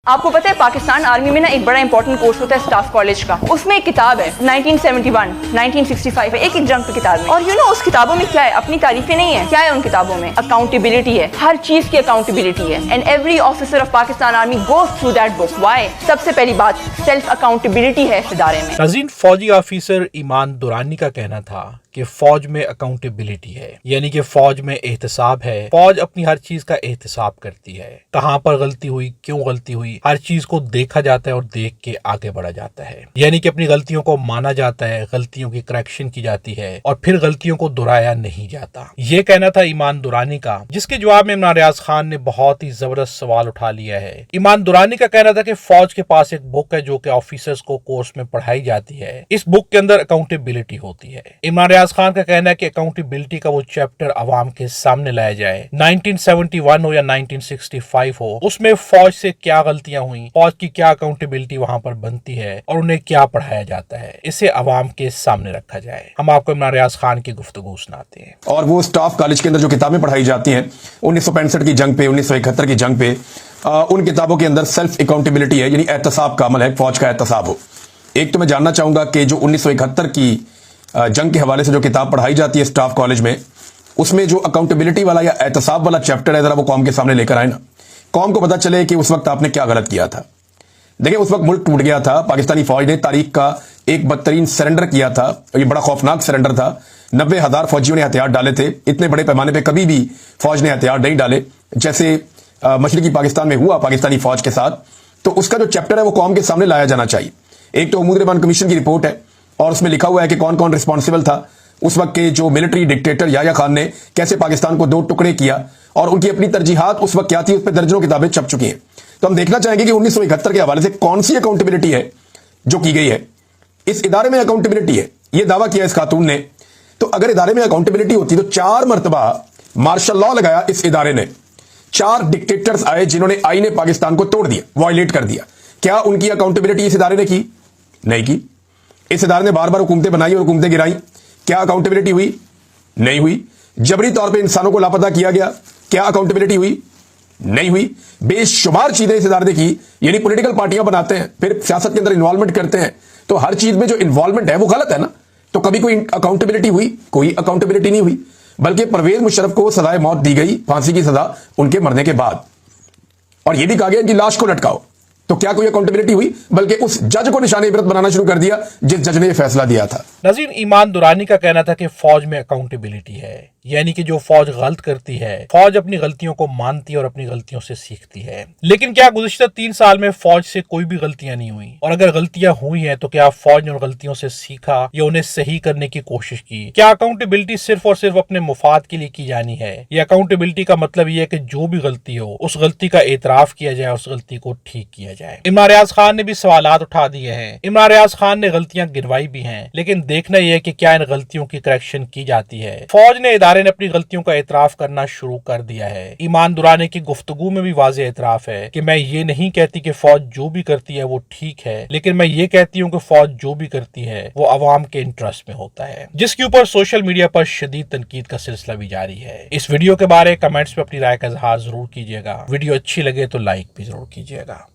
आपको पता है पाकिस्तान आर्मी में ना एक बड़ा इंपॉर्टेंट कोर्स होता है स्टाफ कॉलेज का। उसमें एक किताब है 1971, 1965 है, एक जंग की किताब में। और उस किताबों में क्या है, अपनी तारीफें नहीं है, क्या है उन किताबों में, अकाउंटेबिलिटी है, हर चीज की अकाउंटेबिलिटी है। And every officer of Pakistan army goes through that book. Why? सबसे पहली बात सेल्फ अकाउंटेबिलिटी है इस इदारे में। नाज़रीन, फौजी ऑफिसर ईमान दुरानी का कहना था कि फौज में अकाउंटेबिलिटी है, यानी कि फौज में एहतसाब है। फौज अपनी हर चीज का एहतसाब करती है, कहां पर गलती हुई, क्यों गलती हुई, हर चीज को देखा जाता है और देख के आगे बढ़ा जाता है। यानी कि अपनी गलतियों को माना जाता है, गलतियों की करेक्शन की जाती है और फिर गलतियों को दोहराया नहीं जाता। ये कहना था ईमान दुरानी का, जिसके जवाब में इमरान रियाज खान ने बहुत ही जबरदस्त सवाल उठा लिया है। ईमान दुरानी का कहना था कि फौज के पास एक बुक है जो कि ऑफिसर्स को कोर्स में पढ़ाई जाती है। इस बुक के अंदर अकाउंटेबिलिटी होती है। इमरान रियाज खान का कहना है कि अकाउंटेबिलिटी का वो चैप्टर अवाम के सामने लाया जाए। 1971 हो या 1965 हो, उसमें फौज से क्या गलतियां हुई, फौज की क्या अकाउंटेबिलिटी वहां पर बनती है और उन्हें क्या पढ़ाया जाता है, इसे अवाम के सामने रखा जाए। हम आपको इमरान रियाज खान की गुफ्तगू सुनाते हैं। और वो स्टाफ कॉलेज के अंदर जो किताबें पढ़ाई जाती हैं 1965 की जंग पे, 1971 की जंग पे, उन किताबों के अंदर सेल्फ अकाउंटेबिलिटी है, यानी एहतसाब का अमल है, फौज का एहतसाब हो। एक तो मैं जानना चाहूंगा कि जो 1971 की जंग के हवाले से जो किताब पढ़ाई जाती है स्टाफ कॉलेज में, उसमें जो अकाउंटेबिलिटी वाला या एहतसाब वाला चैप्टर है, जरा वो कौम के सामने लेकर आए ना, कौम को पता चले कि उस वक्त आपने क्या गलत किया था। देखिए, उस वक्त मुल्क टूट गया था, पाकिस्तानी फौज ने तारीख का एक बदतरीन सरेंडर किया था। ये बड़ा खौफनाक सरेंडर था। 90,000 फौजियों ने हथियार डाले थे। इतने बड़े पैमाने पर कभी भी फौज ने हथियार नहीं डाले जैसे मशरकी पाकिस्तान में हुआ पाकिस्तानी फौज के साथ। तो उसका जो चैप्टर है वो कौम के सामने लाया जाना चाहिए। एक तो उमूर रहमान कमीशन की रिपोर्ट है और उसमें लिखा हुआ है कि कौन कौन रिस्पॉन्सिबल था उस वक्त के जो मिलिट्री डिक्टेटर याह्या खान ने कैसे पाकिस्तान को दो टुकड़े किया और उनकी अपनी तरजीहात उस वक्त क्या थी, उस पर दर्जनों किताबें छप चुकी हैं। तो हम देखना चाहेंगे कि 1971 के हवाले से कौन सी अकाउंटेबिलिटी है जो की गई है। इस इदारे में अकाउंटेबिलिटी है, यह दावा किया इस खातून ने। तो अगर इदारे में अकाउंटेबिलिटी होती तो 4 मरतबा मार्शल लॉ लगाया इस इदारे ने। 4 डिक्टेटर्स आए जिन्होंने आईने पाकिस्तान को तोड़ दिया, वायलेट कर दिया। क्या उनकी अकाउंटेबिलिटी इस इदारे ने की? नहीं की। इस इदारे ने बार बार हुकूमतें बनाई और हुकूमतें गिराई। क्या अकाउंटेबिलिटी हुई? नहीं हुई। जबरी तौर पे इंसानों को लापता किया गया, क्या अकाउंटेबिलिटी हुई? नहीं हुई। बेशुमार चीजें इस इदारे ने की, यानी पॉलिटिकल पार्टियां बनाते हैं, फिर सियासत के अंदर इन्वॉल्वमेंट करते हैं, तो हर चीज में जो इन्वॉल्वमेंट है वो गलत है ना। तो कभी कोई अकाउंटेबिलिटी हुई? कोई अकाउंटेबिलिटी नहीं हुई। बल्कि परवेज मुशर्रफ को सजाए मौत दी गई, फांसी की सजा उनके मरने के बाद, और यह भी कहा गया कि लाश को लटकाओ। तो क्या कोई अकाउंटेबिलिटी हुई? बल्कि उस जज को निशाने इबरत बनाना शुरू कर दिया जिस जज ने यह फैसला दिया था। नाज़रीन, ईमान दुरानी का कहना था कि फौज में अकाउंटेबिलिटी है, यानी कि जो फौज गलत करती है, फौज अपनी गलतियों को मानती है और अपनी गलतियों से सीखती है। लेकिन क्या गुज़िश्ता 3 साल में फौज से कोई भी गलतियां नहीं हुई? और अगर गलतियां हुई हैं तो क्या फौज ने उन गलतियों से सीखा या उन्हें सही करने की कोशिश की? क्या अकाउंटेबिलिटी सिर्फ और सिर्फ अपने मुफाद के लिए की जानी है? या अकाउंटेबिलिटी का मतलब यह है कि जो भी गलती हो उस गलती का एतराफ किया जाए, उस गलती को ठीक किया जाए? इमरान रियाज खान ने भी सवालात उठा दिए हैं। इमरान रियाज खान ने गलतियां गिनवाई भी हैं, लेकिन देखना यह है कि क्या इन गलतियों की करेक्शन की जाती है। फौज ने, इदारे ने अपनी गलतियों का एतराफ करना शुरू कर दिया है। ईमान दुरानी की गुफ्तगू में भी वाज़ेह एतराफ है कि मैं ये नहीं कहती कि फौज जो भी करती है वो ठीक है, लेकिन मैं ये कहती हूँ कि फौज जो भी करती है वो अवाम के इंटरेस्ट में होता है, जिसके ऊपर सोशल मीडिया पर शदीद तनकीद का सिलसिला भी जारी है। इस वीडियो के बारे कमेंट्स में अपनी राय का इजहार जरूर कीजिएगा। वीडियो अच्छी लगे तो लाइक भी जरूर कीजिएगा।